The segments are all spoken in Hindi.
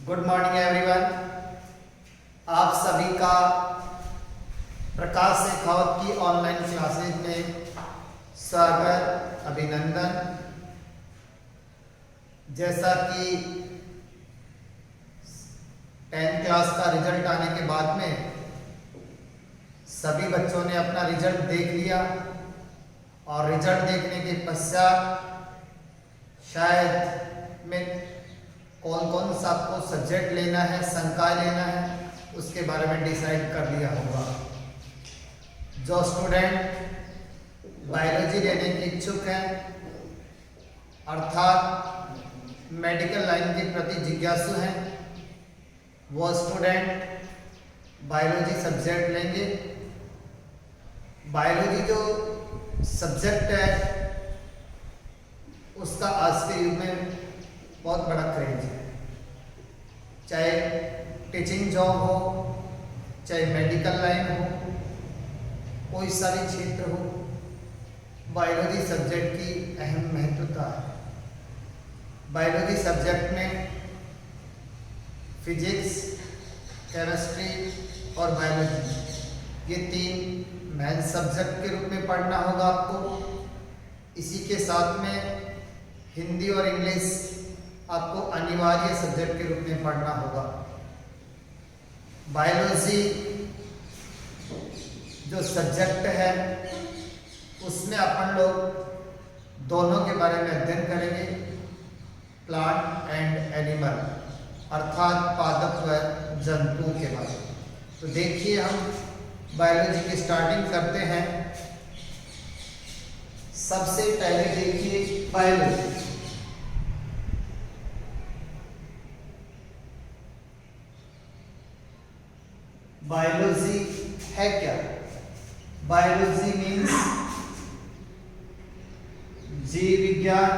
Good morning everyone. आप सभी का प्रकाश शेखावत की ऑनलाइन क्लासेज में स्वागत, अभिनंदन। जैसा कि 10th क्लास का रिजल्ट आने के बाद में सभी बच्चों ने अपना रिजल्ट देख लिया और रिजल्ट देखने के पश्चात शायद में कौन कौन सा आपको सब्जेक्ट लेना है, संकाय लेना है, उसके बारे में डिसाइड कर लिया होगा। जो स्टूडेंट बायोलॉजी लेने के इच्छुक हैं अर्थात मेडिकल लाइन के प्रति जिज्ञासु हैं, वो स्टूडेंट बायोलॉजी सब्जेक्ट लेंगे। बायोलॉजी जो सब्जेक्ट है उसका आज के युग में बहुत बड़ा क्रेज है। चाहे टीचिंग जॉब हो, चाहे मेडिकल लाइन हो, कोई सा भी क्षेत्र हो, बायोलॉजी सब्जेक्ट की अहम महत्वता है। बायोलॉजी सब्जेक्ट में फिजिक्स, केमिस्ट्री और बायोलॉजी, ये तीन मेन सब्जेक्ट के रूप में पढ़ना होगा आपको। इसी के साथ में हिंदी और इंग्लिश आपको अनिवार्य सब्जेक्ट के रूप में पढ़ना होगा। बायोलॉजी जो सब्जेक्ट है उसमें अपन लोग दोनों के बारे में अध्ययन करेंगे, प्लांट एंड एनिमल अर्थात पादप व जंतुओं के बारे में। तो देखिए, हम बायोलॉजी की स्टार्टिंग करते हैं। सबसे पहले देखिए बायोलॉजी। बायोलॉजी है क्या? बायोलॉजी मीन्स जीव विज्ञान।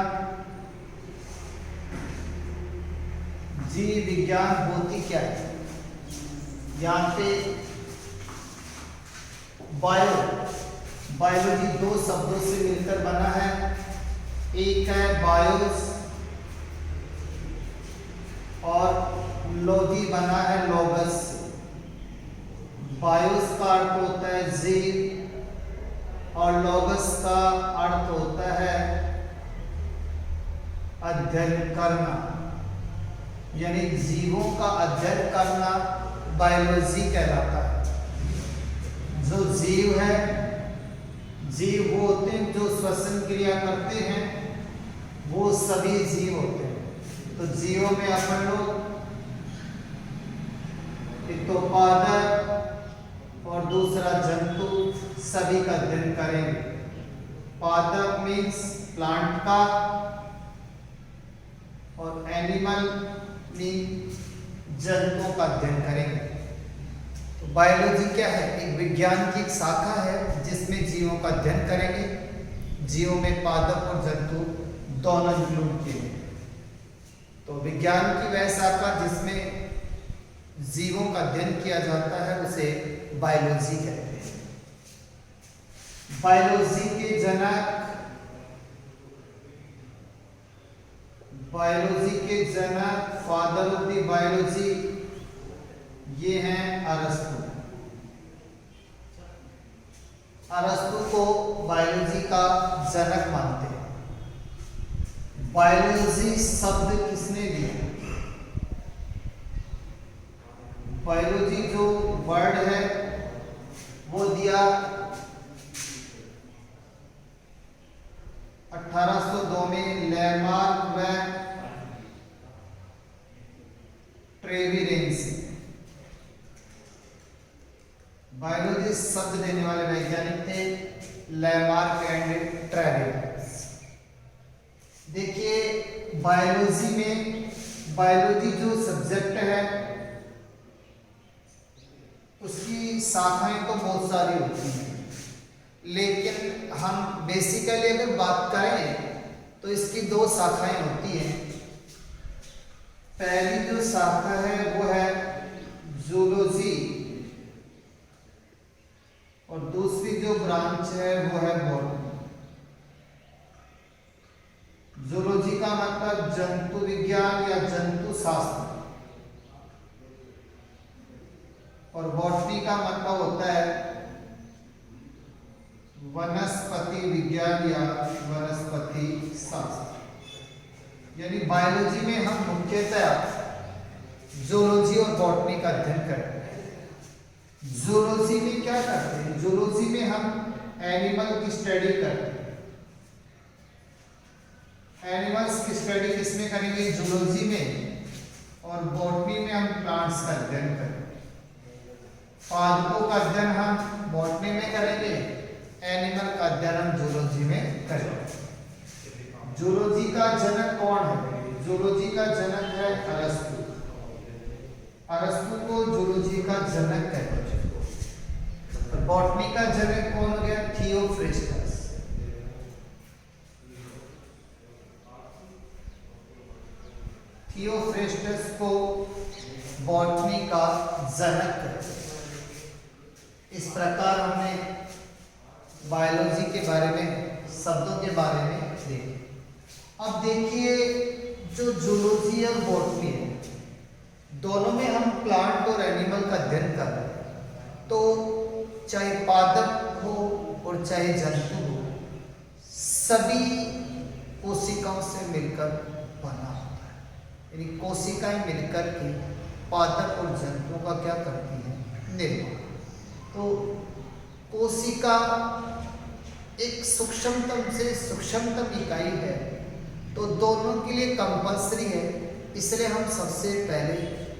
जीव विज्ञान होती क्या है? यहाँ पे बायोलॉजी दो शब्दों से मिलकर बना है। एक है बायोस और लोजी बना है लोगस। बायोस का अर्थ होता है जीव और लोगस का अर्थ होता है अध्ययन करना, यानी जीवों का अध्ययन करना बायोलॉजी कहलाता है। जो जीव है, जीव वो होते हैं जो श्वसन क्रिया करते हैं, वो सभी जीव होते हैं। तो जीवों में अपन लोग एक तो पादप और दूसरा जंतु सभी का अध्ययन करेंगे। पादप मीन्स प्लांट का और एनिमल मीन्स जंतुओं का अध्ययन करेंगे। तो बायोलॉजी क्या है? एक विज्ञान की एक शाखा है जिसमें जीवों का अध्ययन करेंगे। जीवों में पादप और जंतु दोनों इंक्लूड किए। तो विज्ञान की वह शाखा जिसमें जीवों का अध्ययन किया जाता है उसे बायोलॉजी कहते हैं। बायोलॉजी के जनक फादर ऑफ द बायोलॉजी ये हैं अरस्तु। अरस्तु को बायोलॉजी का जनक मानते हैं। बायोलॉजी शब्द किसने दिया? बायोलॉजी जो वर्ड है वो दिया 1802 में लेमार्क व ट्रेविरेंस। बायोलॉजी शब्द देने वाले वैज्ञानिक थे लेमार्क एंड ट्रेविरेंस। देखिए, बायोलॉजी जो सब्जेक्ट है उसकी शाखाएं तो बहुत सारी होती हैं, लेकिन हम बेसिकली अगर बात करें तो इसकी दो शाखाएं होती हैं। पहली जो शाखा है वो है जूलॉजी और दूसरी जो ब्रांच है वो है बॉटनी। जूलॉजी का मतलब जंतु विज्ञान या जंतु शास्त्र और बॉटनी का मतलब होता है वनस्पति विज्ञान या वनस्पति शास्त्र। यानी बायोलॉजी में हम मुख्यतः जूलॉजी और बॉटनी का अध्ययन करते हैं। जूलॉजी में क्या करते हैं? जूलॉजी में हम एनिमल की स्टडी करते हैं। एनिमल्स की स्टडी किसमें करेंगे? जूलॉजी में। और बॉटनी में हम प्लांट्स का अध्ययन करेंगे। पादपों का अध्ययन हम बॉटनी में करेंगे, एनिमल का अध्ययन हम जूलॉजी में करेंगे। जूलॉजी का जनक कौन है? जूलॉजी का जनक है अरस्तु। अरस्तु को जूलॉजी का जनक कहते हैं। बॉटनी का जनक कौन हो गया? थियोफ्रेस्टस। थियोफ्रेस्टस को बॉटनी का जनक कहते हैं। इस प्रकार हमने बायोलॉजी के बारे में, शब्दों के बारे में देखा। अब देखिए, जो जूलॉजी और बॉटनी है, दोनों में हम प्लांट और एनिमल का अध्ययन कर रहे हैं। तो चाहे पादप हो और चाहे जंतु हो, सभी कोशिकाओं से मिलकर बना होता है। यानी कोशिकाएं मिलकर के पादप और जंतुओं का क्या करती हैं? निर्माण। तो कोशिका एक सूक्ष्मतम से सूक्ष्मतम इकाई है, तो दोनों के लिए कंपल्सरी है। इसलिए हम सबसे पहले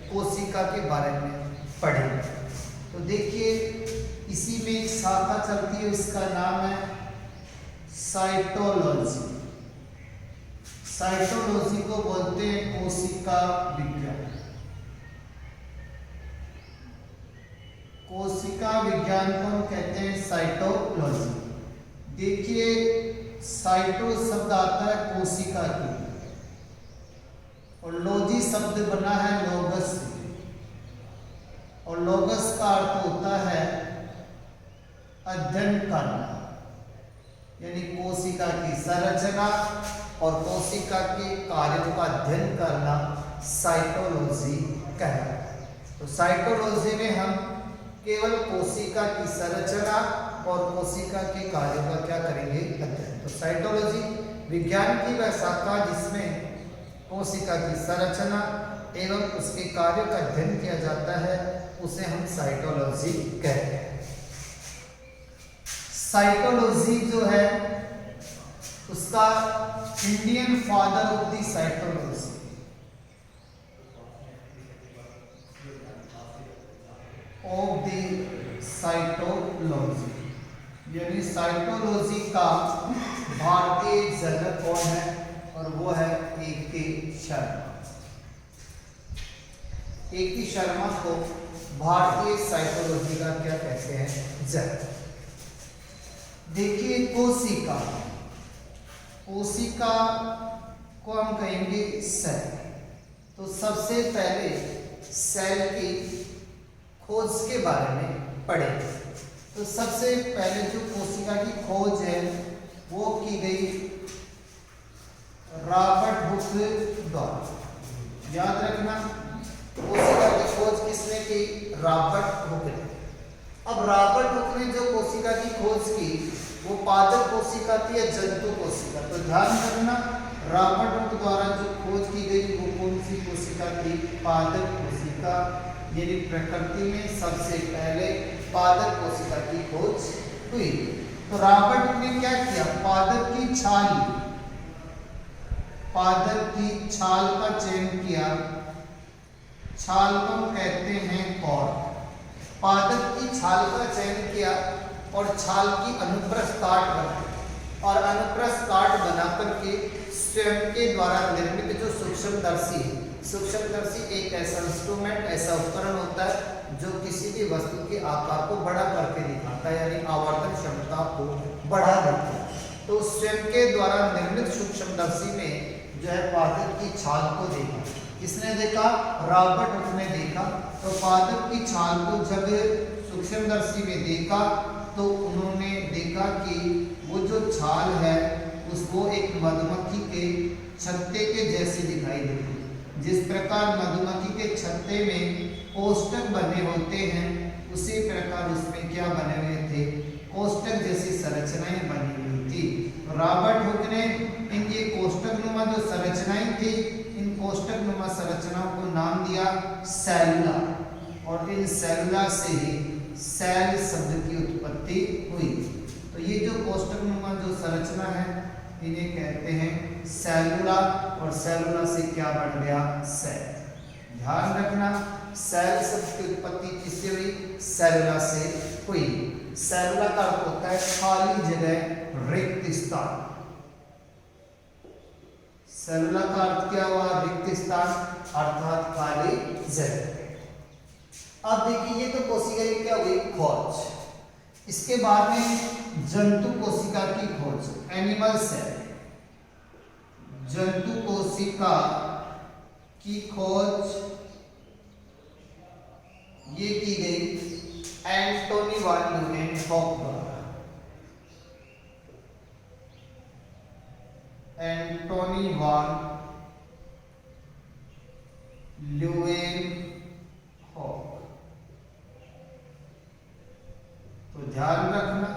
कोशिका के बारे में पढ़ेंगे। तो देखिए, इसी में एक शाखा चलती है, इसका नाम है साइटोलॉजी। साइटोलॉजी को बोलते हैं कोशिका विज्ञान। कोशिका विज्ञान को हम कहते हैं साइटोलॉजी। देखिए, साइटो शब्द आता है कोशिका की, और लॉजी शब्द बना है लोगस से, और लोगस का अर्थ होता है अध्ययन करना। यानी कोशिका की संरचना और कोशिका के कार्यों का अध्ययन करना साइटोलॉजी कहलाता है। तो साइटोलॉजी में हम केवल कोशिका की संरचना और कोशिका के कार्यों का क्या करेंगे? अध्ययन। तो साइटोलॉजी विज्ञान की वह शाखा जिसमें कोशिका की संरचना एवं उसके कार्यों का अध्ययन किया जाता है, उसे हम साइटोलॉजी कहते हैं। साइटोलॉजी जो है, उसका Indian father of the cytology of the cytology, यानी साइटोलॉजी का भारतीय जनक कौन है? और वो है A.K. शर्मा। A.K. शर्मा को भारतीय साइटोलॉजी का क्या कहते हैं? जनक। देखिए, कोशिका, कोशिका को हम कहेंगे सेल। तो सबसे पहले सेल की खोज के बारे में पढ़ेंगे। तो सबसे पहले जो कोशिका की खोज है वो की गई रॉबर्ट हुक द्वारा। याद रखना, कोशिका की खोज किसने की? रॉबर्ट हुक ने। अब रॉबर्ट हुक ने जो कोशिका की खोज की, वो पादप कोशिका थी या जंतु कोशिका? तो ध्यान रखना, रॉबर्ट हुक द्वारा जो खोज की गई वो कौन सी कोशिका थी? पादप कोशिका। यानी प्रकृति में सबसे पहले पादप कोशिका की खोज हुई। तो रॉबर्ट हुक ने क्या किया? पादप की छाल, पादप की छाल का चयन किया। छाल को हम कहते हैं कॉर्ड। पादप की छाल का चयन किया और छाल की अनुप्रस्थ काट बनाई, और अनुप्रस्थ काट बना करके स्वयं के द्वारा निर्मित जो सूक्ष्मदर्शी है, सूक्ष्मदर्शी एक ऐसा इंस्ट्रूमेंट, ऐसा उपकरण होता है जो किसी भी वस्तु के आकार को बड़ा करके दिखाता है, यानी आवर्धन क्षमता को बढ़ा देता है। तो स्वयं के द्वारा निर्मित सूक्ष्मदर्शी में जो है पादप की छाल को देखा। किसने देखा? रॉबर्ट हुक ने देखा। तो पादप की छाल को जब सूक्ष्मदर्शी में देखा तो उन्होंने देखा कि वो जो छाल है उसको एक मधुमक्खी के छत्ते के जैसे दिखाई देती है। जिस प्रकार मधुमक्खी के छत्ते में कोष्ठक बने होते हैं, उसी प्रकार उसमें क्या बने हुए थे, कोष्ठक जैसी संरचनाएं बनी हुई थी। रॉबर्ट हुक ने इन ये कोष्ठक नुमा जो संरचनाएं थी, इन कोष्ठक नुमा संरचनाओं को नाम दिया सेलुला, और इन सेलुला से ही सेल शब्द की उत्पत्ति हुई। तो ये जो कोष्ठक नुमा जो संरचना है, इन्हें कहते हैं सेलुला, और सेलुला से क्या बन गया, सेल। ध्यान रखना, सेल शब्द की उत्पत्ति किससे हुई, सेलुला से हुई। सेलुला का अर्थ होता है खाली जगह, रिक्त स्थान। सेलुला का अर्थ क्या हुआ, रिक्त स्थान अर्थात खाली जगह। अब देखिए, ये तो कोशिका की क्या हुई, खोज। इसके बाद में जंतु कोशिका की खोज, एनिमल सेल। जंतु कोशिका की खोज ये की गई एंटोनी वान ल्यूवेनहॉक द्वारा। एंटोनी वान ल्यूवेनहॉक। तो ध्यान रखना,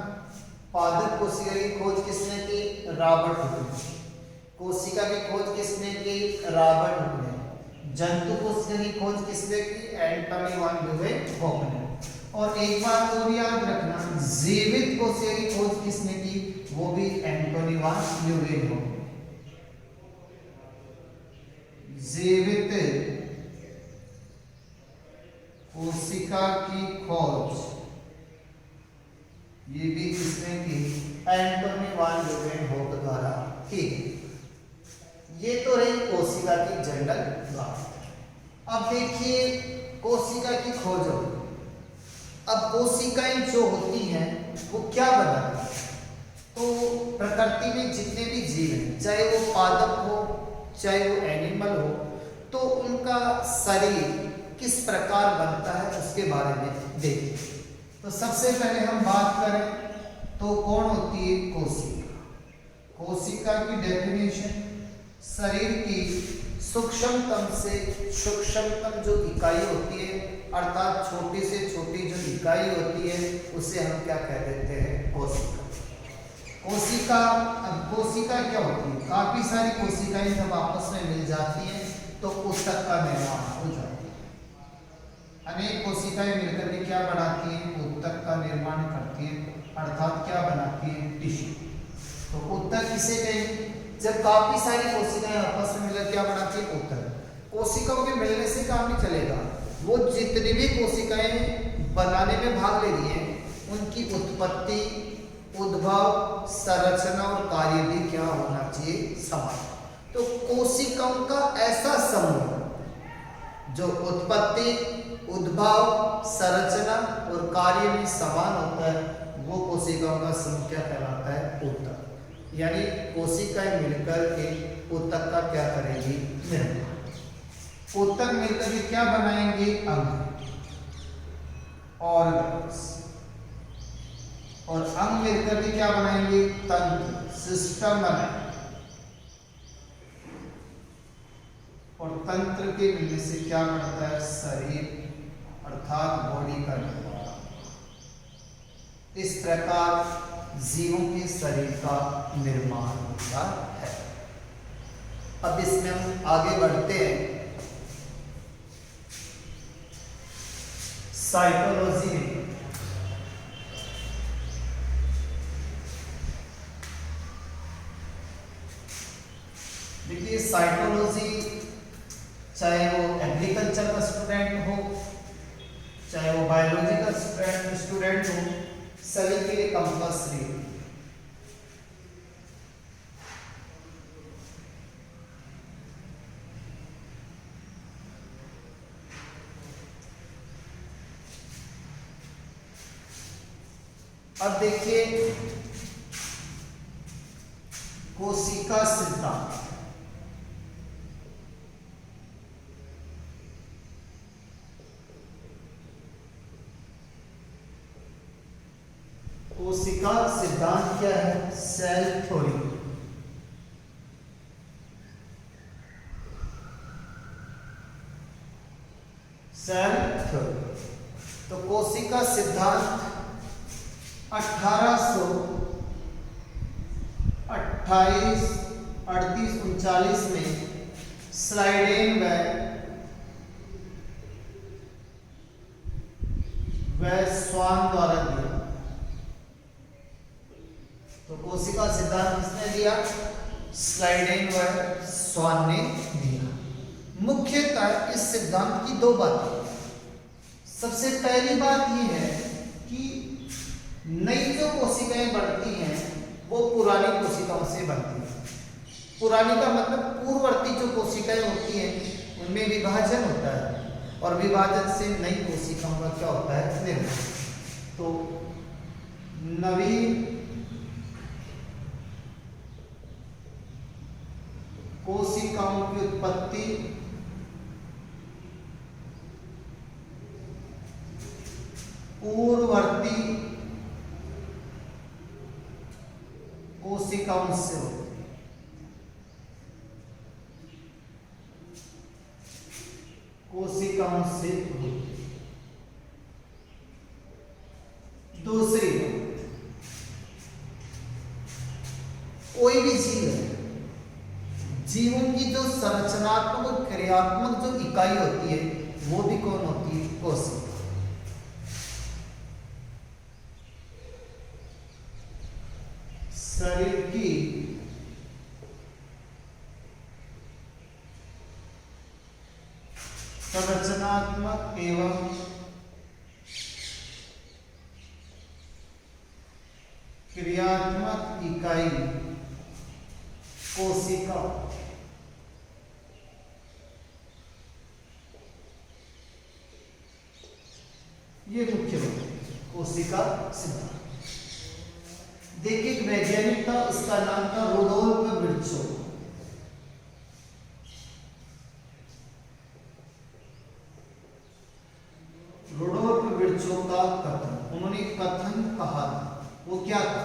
पादप कोशिका की खोज किसने की, रॉबर्ट हुक ने। कोशिका की खोज किसने की, रॉबर्ट हुक ने। जंतु कोशिका की खोज किसने की, एंटोनी वान ल्यूवेनहॉक ने। और एक बात और याद रखना, जीवित कोशिका की खोज किसने की, वो भी एंटोनी वान ल्यूवेनहॉक ने। जीवित कोशिका की खोज ये भी किसने की, एंटोनी वान ल्यूवेनहॉक द्वारा की। ये तो रही कोशिका की जनरल बात। अब देखिए, कोशिका की खोज होगी। अब कोशिकाएं जो होती हैं वो क्या बनाती हैं, तो प्रकृति में जितने भी जीव हैं, चाहे वो पादप हो चाहे वो एनिमल हो, तो उनका शरीर किस प्रकार बनता है उसके बारे में देखिए। तो सबसे पहले हम बात करें तो कौन होती है, कोशिका। कोशिका की डेफिनेशन, शरीर की सूक्ष्मतम से सूक्ष्मतम जो इकाई होती है, अर्थात छोटी से छोटी जो इकाई होती है, उसे हम क्या कह देते हैं, कोशिका। कोशिका, अब कोशिका क्या होती है, काफी सारी कोशिकाएं जब आपस में मिल जाती हैं तो ऊतक का निर्माण हो जाता है। अनेक कोशिकाएं मिलकर के क्या बनाती हैं, ऊतक का निर्माण करती हैं, अर्थात क्या बनाती हैं, टिश्यू। तो ऊतक किसे कहेंगे, जब काफी सारी कोशिकाएं आपस में मिलकर क्या बनाती है, ऊतक। कोशिकाओं के मिलने से काम नहीं चलेगा, वो जितनी भी कोशिकाएं बनाने में भाग ले रही हैं, उनकी उत्पत्ति, उद्भव, संरचना और कार्य भी क्या होना चाहिए, समान। तो कोशिकाओं का ऐसा समूह जो उत्पत्ति, उद्भव, संरचना और कार्य में समान होता है, वो कोशिकाओं का समूह क्या कहलाता है, ऊतक। यानी कोशिकाएं मिलकर के ऊतक का क्या करेंगी, निर्माण। ऊतक मिलकर के क्या बनाएंगे, अंग, ऑर्गन्स। और अंग मिलकर के क्या बनाएंगे, तंत्र, सिस्टम बनाएंगे। और तंत्र के मिलने से क्या बनता है, शरीर, अर्थात बॉडी का निर्माण। इस प्रकार जीवों के शरीर का निर्माण होता है। अब इसमें हम आगे बढ़ते हैं साइटोलॉजी में। देखिए, साइटोलॉजी चाहे वो एग्रीकल्चर का स्टूडेंट हो, चाहे वो बायोलॉजिकल स्टूडेंट हो, सभी के लिए कंपल्सरी है। अब देखिए, कोशिका सिद्धांत। कोशिका सिद्धांत क्या है, सेल थ्योरी। Cell theory. तो कोशिका सिद्धांत 1828, 38, 39 में स्लाइडेन व स्वान द्वारा दिया। तो कोशिका सिद्धांत किसने दिया? स्लाइडेन व स्वान ने दिया। मुख्यतः इस सिद्धांत की दो बातें। सबसे पहली बात यह है कि नई जो कोशिकाएं बढ़ती हैं वो पुरानी कोशिकाओं से बनती हैं। पुरानी का मतलब पूर्ववर्ती जो कोशिकाएं होती हैं उनमें विभाजन होता है और विभाजन से नई कोशिकाओं का क्या होता है? निर्माण। तो नवीन कोशिकाओं की उत्पत्ति पूर्ववर्ती कोशिकाओं से होती है। कोशिकाओं से होती है। दूसरी, कोई भी जीव है, जीवों की जो संरचनात्मक और क्रियात्मक जो इकाई होती है वो भी कौन होती है? कोशिका। शरीर की संरचनात्मक एवं क्रियात्मक इकाई कोशिका। ये मुख्य बात है कोशिका सिद्धांत। देखिए एक वैज्ञानिक था, उसका नाम था रुडोल्फ विर्चोव। रुडोल्फ विर्चोव का कथन, उन्होंने कथन कहा था, वो क्या था?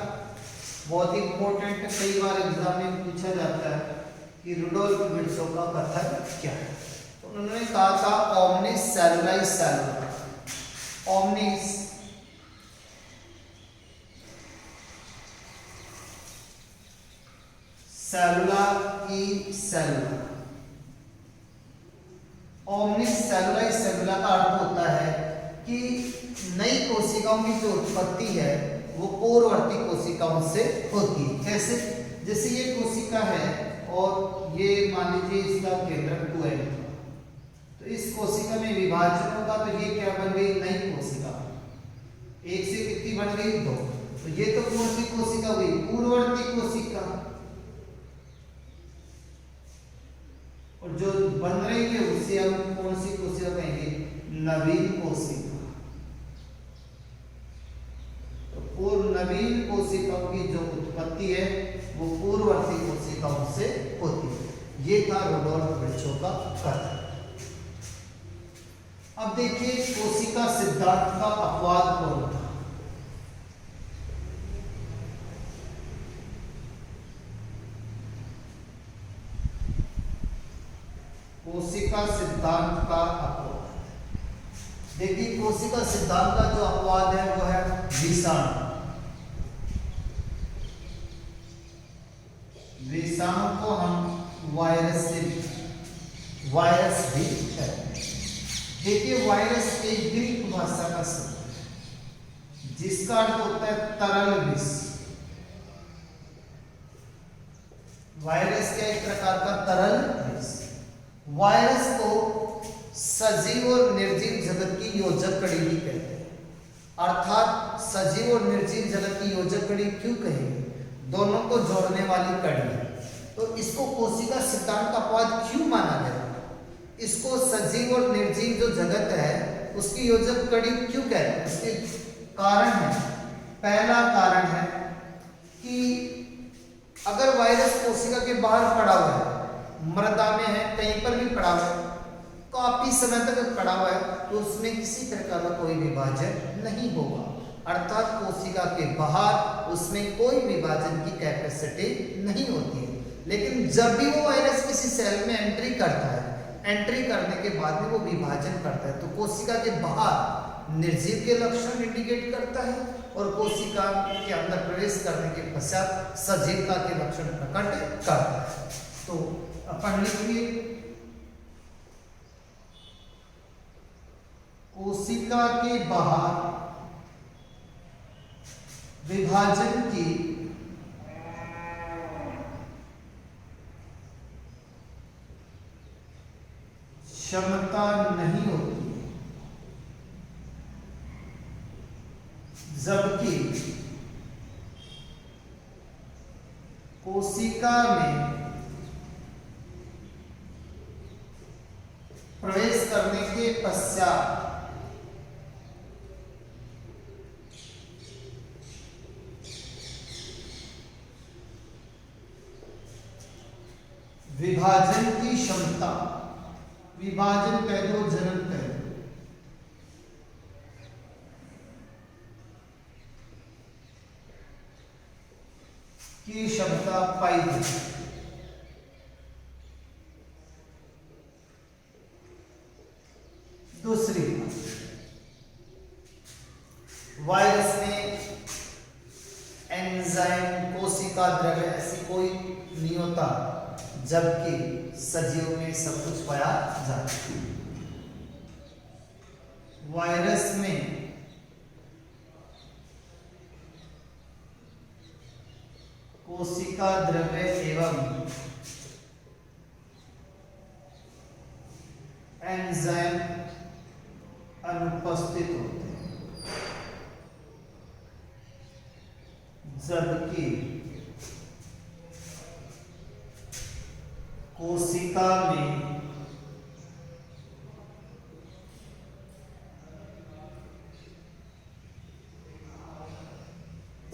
बहुत इंपॉर्टेंट है, कई बार एग्जाम में पूछा जाता है कि रुडोल्फ विर्चोव का कथन क्या है। तो उन्होंने कहा था ओमनिस सेलुलाई सेलुला। ओमनिस सेलुला ई सेलुला। ओमनिस सेलुलाई सेलुला का अर्थ होता है कि नई कोशिकाओं की जो उत्पत्ति है वो पूर्ववर्ती कोशिकाओं से होती है। कैसे? जैसे ये कोशिका है और ये मान लीजिए इसका केंद्रक 2n, तो इस कोशिका में विभाजन होगा तो ये क्या बन गई? नई कोशिका। एक से कितनी बन गई? 2। तो ये तो कौन सी कोशिका हुई? पूर्ववर्ती कोशिका। और जो बन रही है उसे हम कौन सी कोशिका कहेंगे? नवीन कोशिका। तो पूर्व नवीन कोशिकाओं की जो उत्पत्ति है वो पूर्ववर्ती कोशिकाओं से होती है। ये था रुडोल्फ विर्चोव का कथन। अब देखिए कोशिका सिद्धांत का अपवाद कौन था? कोशिका सिद्धांत का अपवाद। देखिए कोशिका सिद्धांत का जो अपवाद है वो है विषाणु। विषाणु को हम वायरस भी कहते हैं। देखिए वायरस एक ग्रीक भाषा का शब्द है जिसका अर्थ होता है तरल विष। वायरस क्या एक प्रकार का तरल विष। वायरस को सजीव और निर्जीव जगत की योजक कड़ी भी कहते हैं। अर्थात सजीव और निर्जीव जगत की योजक कड़ी क्यों कहेंगे? दोनों को जोड़ने वाली कड़ी है। तो इसको कोशिका सिद्धांत का अपवाद क्यों माना गया? इसको सजीव और निर्जीव जो जगत है उसकी योजक कड़ी क्यों कहते हैं? इसके कारण है, पहला कारण है कि अगर वायरस कोशिका के बाहर पड़ा हुआ है, मृदा में है, कहीं पर भी पड़ा हुआ है, काफी समय तक पड़ा हुआ है, तो उसमें किसी प्रकार का कोई विभाजन नहीं होगा। अर्थात कोशिका के बाहर उसमें कोई विभाजन की कैपेसिटी नहीं होती है। लेकिन जब भी वो वायरस किसी सेल में एंट्री करता है एंट्री करने के बाद में वो विभाजन करता है। तो कोशिका के बाहर निर्जीव के लक्षण इंडिकेट करता है और कोशिका के अंदर प्रवेश करने के पश्चात सजीवता के लक्षण प्रकट करता है। तो अपन लिखिए कोशिका के बाहर विभाजन की क्षमता नहीं होती, जबकि कोशिका में प्रवेश करने के पश्चात विभाजन की क्षमता, विभाजन कह दो, जनन कह दो, की क्षमता पाई जाती है। दूसरी बात, वायरस में एंजाइम, कोशिका द्रव्य ऐसी कोई नहीं होता, जबकि सजीव में सब कुछ पाया जाता है। वायरस में कोशिका द्रव्य एवं एंजाइम अनुपस्थित होते हैं, जबकि कोशिका में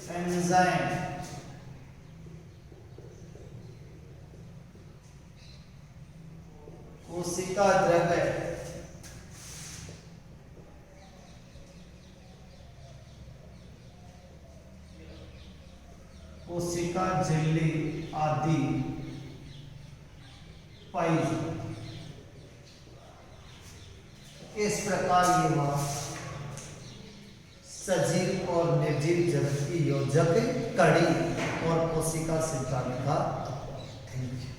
एंजाइम कोशिका द्रव्य कोशिका झिल्ली आदि पाई जाती। इस प्रकार ये हुआ सजीव और निर्जीव जगत की योजक कड़ी और कोशिका सिद्धांत का। Thank you.